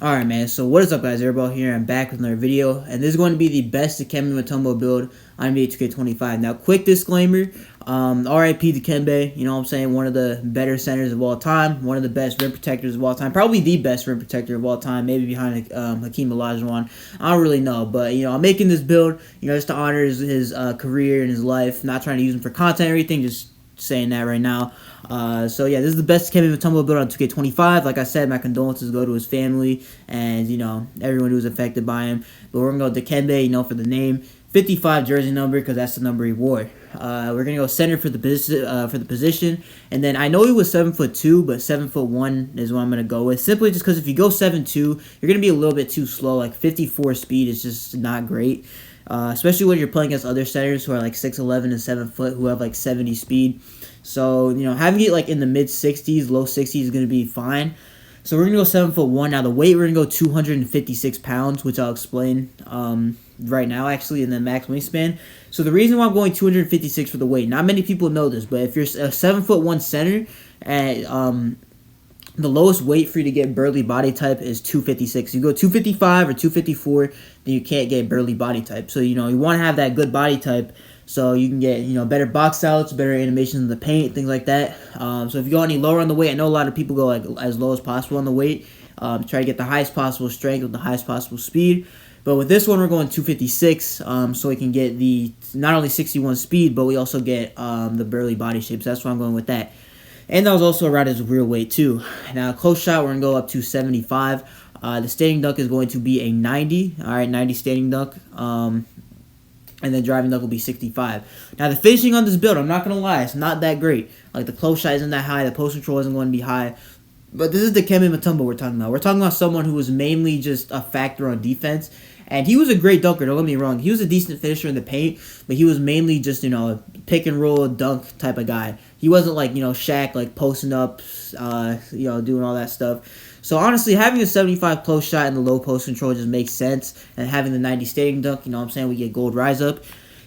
Alright, man, so what is up, guys? Rebounding here. I'm back with another video, and this is going to be the best Dikembe Mutombo build on NBA 2K25. Now, quick disclaimer, RIP Dikembe, you know what I'm saying, one of the better centers of all time, one of the best rim protectors of all time, probably the best rim protector of all time, maybe behind Hakeem Olajuwon. I don't really know, but, you know, I'm making this build, you know, just to honor his career and his life, not trying to use him for content or anything, just saying that right now. So yeah, this is the best Dikembe Mutombo build on 2K25. Like I said, my condolences go to his family and, you know, everyone who was affected by him. But we're gonna go Dikembe, you know, for the name, 55 jersey number, because that's the number he wore. We're gonna go center for the position, and then I know he was 7'2", but 7'1" is what I'm gonna go with. Simply just because if you go 7'2", you're gonna be a little bit too slow. Like 54 speed is just not great. Especially when you're playing against other centers who are like 6'11" and 7 foot who have like 70 speed. So, you know, having it like in the mid 60s, low 60s is going to be fine. So we're going to go 7'1". Now the weight, we're going to go 256 pounds, which I'll explain right now actually, and then max wingspan. So the reason why I'm going 256 for the weight, not many people know this, but if you're a 7'1" center and the lowest weight for you to get burly body type is 256. You go 255 or 254, then you can't get burly body type. So, you know, you want to have that good body type so you can get, you know, better box outs, better animations in the paint, things like that. So if you go any lower on the weight, I know a lot of people go like as low as possible on the weight. Try to get the highest possible strength with the highest possible speed. But with this one, we're going 256, so we can get the not only 61 speed, but we also get the burly body shape. So that's why I'm going with that. And that was also around his real weight, too. Now, close shot, we're going to go up to 75. The standing dunk is going to be a 90. All right, 90 standing dunk. And then driving dunk will be 65. Now, the finishing on this build, I'm not going to lie, it's not that great. Like, the close shot isn't that high. The post control isn't going to be high. But this is the Dikembe Mutombo we're talking about. We're talking about someone who was mainly just a factor on defense. And he was a great dunker, don't get me wrong. He was a decent finisher in the paint, but he was mainly just, you know, a pick and roll dunk type of guy. He wasn't like, you know, Shaq, like posting up, you know, doing all that stuff. So honestly, having a 75 close shot and the low post control just makes sense. And having the 90 standing dunk, you know what I'm saying, we get gold rise up.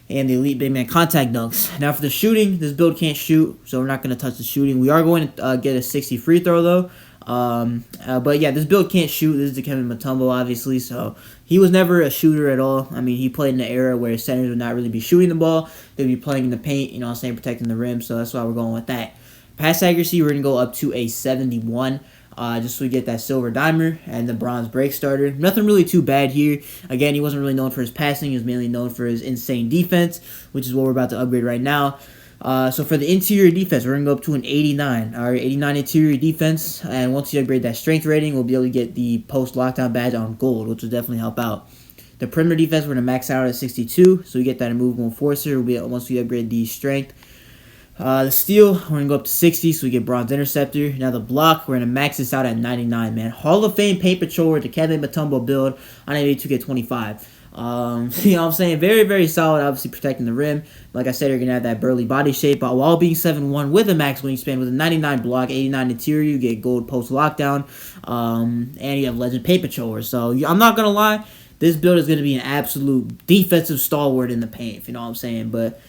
And the elite big man contact dunks. Now for the shooting, this build can't shoot, so we're not going to touch the shooting. We are going to get a 60 free throw, though. But yeah, this build can't shoot. This is Dikembe Mutombo, obviously, so he was never a shooter at all. I mean, he played in an era where centers would not really be shooting the ball. They'd be playing in the paint, you know what I'm saying, protecting the rim, so that's why we're going with that. Pass accuracy, we're going to go up to a 71, just so we get that silver dimer and the bronze break starter. Nothing really too bad here. Again, he wasn't really known for his passing. He was mainly known for his insane defense, which is what we're about to upgrade right now. So for the interior defense, we're going to go up to an 89. All right, 89 interior defense. And once you upgrade that strength rating, we'll be able to get the post-lockdown badge on gold, which will definitely help out. The perimeter defense, we're going to max out at 62. So we get that immovable enforcer once we upgrade the strength. The steal, we're going to go up to 60, so we get bronze interceptor. Now the block, we're going to max this out at 99, man. Hall of Fame paint patroller, Dikembe Mutombo build on NBA 2K25. You know what I'm saying? Very, very solid, obviously protecting the rim. Like I said, you're going to have that burly body shape, but while being 7'1" with a max wingspan, with a 99 block, 89 interior, you get gold post lockdown, and you have legend paint patroller. So I'm not going to lie, this build is going to be an absolute defensive stalwart in the paint, if you know what I'm saying. But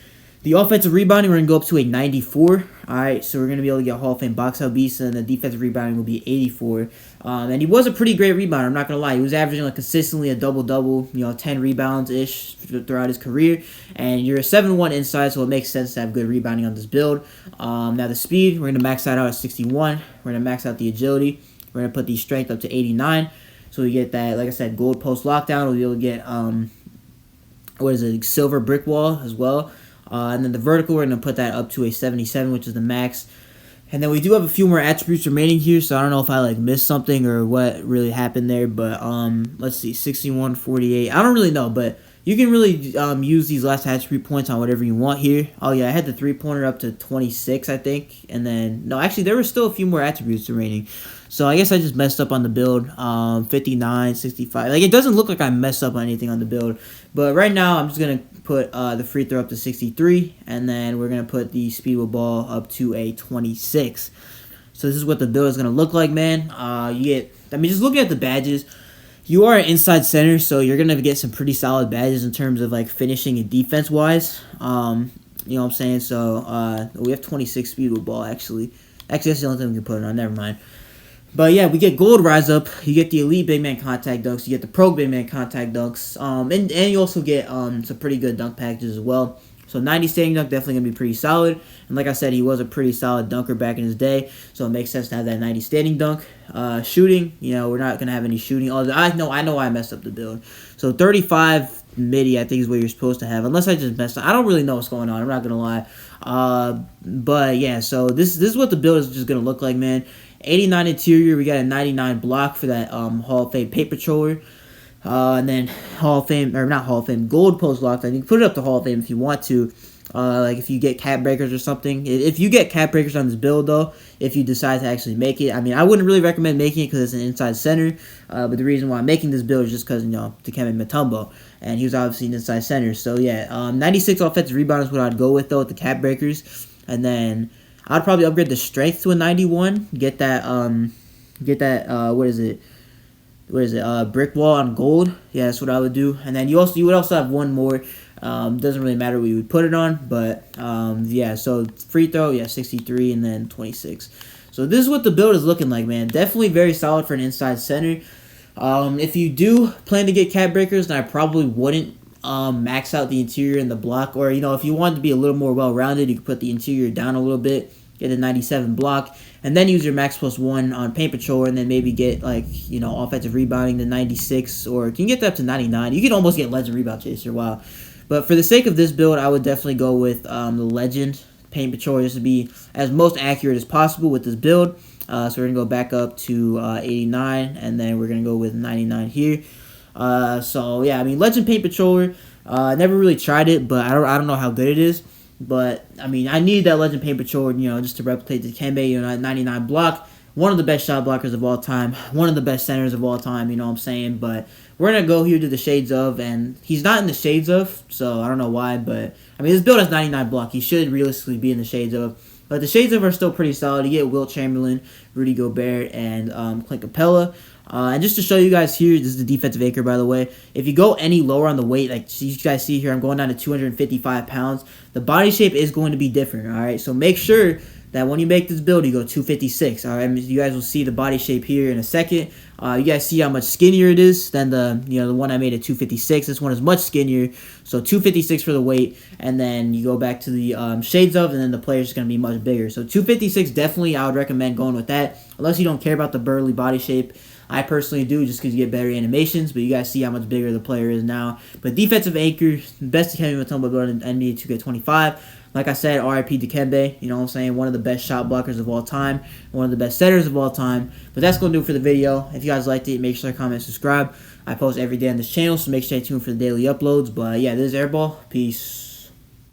the offensive rebounding, we're going to go up to a 94. All right, so we're going to be able to get Hall of Fame box out beast, and the defensive rebounding will be 84. And he was a pretty great rebounder, I'm not going to lie. He was averaging like consistently a double-double, you know, 10 rebounds-ish throughout his career. And you're a 7'1" inside, so it makes sense to have good rebounding on this build. Now the speed, we're going to max that out at 61. We're going to max out the agility. We're going to put the strength up to 89. So we get that, like I said, gold post lockdown. We'll be able to get, what is it, silver brick wall as well. And then the vertical, we're going to put that up to a 77, which is the max. And then we do have a few more attributes remaining here, so I don't know if I like missed something or what really happened there. But let's see, 61, 48. I don't really know, but you can really use these last attribute points on whatever you want here. Oh yeah, I had the 3-pointer up to 26, I think. And then, no, actually there were still a few more attributes remaining. So I guess I just messed up on the build. 59, 65. Like, it doesn't look like I messed up on anything on the build. But right now, I'm just going to put the free throw up to 63. And then we're going to put the speed with ball up to a 26. So this is what the build is going to look like, man. Just looking at the badges, you are an inside center, so you're going to get some pretty solid badges in terms of, like, finishing and defense-wise. You know what I'm saying? So we have 26 speed with ball, actually. Actually, that's the only thing we can put it on. Never mind. But yeah, we get gold rise up. You get the elite big man contact dunks. You get the pro big man contact dunks. And you also get some pretty good dunk packages as well. So 90 standing dunk definitely gonna be pretty solid. And like I said, he was a pretty solid dunker back in his day, so it makes sense to have that 90 standing dunk. Shooting, we're not gonna have any shooting. Although I know I messed up the build. So 35 midi, I think is what you're supposed to have, unless I just messed up. I don't really know what's going on. I'm not gonna lie. But yeah, so this is what the build is just gonna look like, man. 89 interior, we got a 99 block for that Hall of Fame paper controller. And then Hall of Fame, or not Hall of Fame, gold post lock. I think put it up to Hall of Fame if you want to. Like if you get cap breakers or something. If you get cap breakers on this build though, if you decide to actually make it, I mean, I wouldn't really recommend making it because it's an inside center. But the reason why I'm making this build is just because, Dikembe Mutombo, and he was obviously an inside center. So yeah, 96 offensive rebound is what I'd go with though with the cap breakers. And then I'd probably upgrade the strength to a 91. Get that what is it? Brick wall on gold. Yeah, that's what I would do. And then you would also have one more. Doesn't really matter what you would put it on, but yeah. So free throw, yeah, 63 and then 26. So this is what the build is looking like, man. Definitely very solid for an inside center. If you do plan to get cap breakers, then I probably wouldn't max out the interior and the block. Or if you want to be a little more well-rounded, you could put the interior down a little bit. Get a 97 block, and then use your max +1 on paint patrol, and then maybe get offensive rebounding to 96, or you can get that up to 99. You can almost get legend rebound chaser. Wow. But for the sake of this build, I would definitely go with the legend paint patrol just to be as most accurate as possible with this build. So we're gonna go back up to 89, and then we're gonna go with 99 here. So yeah, I mean, legend paint patroller. I never really tried it, but I don't know how good it is. But, I mean, I need that Legend Paint Patrol, just to replicate the Dikembe, 99 block. One of the best shot blockers of all time. One of the best centers of all time, you know what I'm saying? But we're going to go here to the Shades of, and he's not in the Shades of, so I don't know why. But, I mean, this build has 99 block. He should realistically be in the Shades of. But the Shades of are still pretty solid. You get Wilt Chamberlain, Rudy Gobert, and Clint Capella. And just to show you guys here, this is the defensive anchor, by the way. If you go any lower on the weight, like you guys see here, I'm going down to 255 pounds. The body shape is going to be different, all right? So make sure that when you make this build, you go 256, all right? I mean, you guys will see the body shape here in a second. You guys see how much skinnier it is than the one I made at 256. This one is much skinnier, so 256 for the weight, and then you go back to the Shades of, and then the player's just going to be much bigger. So 256, definitely I would recommend going with that, unless you don't care about the burly body shape. I personally do, just because you get better animations, but you guys see how much bigger the player is now. But defensive anchor, best Dikembe Mutombo build in NBA 2K25. Like I said, RIP Dikembe, you know what I'm saying? One of the best shot blockers of all time, one of the best setters of all time. But that's going to do it for the video. If you guys liked it, make sure to comment, subscribe. I post every day on this channel, so make sure to stay tuned for the daily uploads. But yeah, this is Airball. Peace.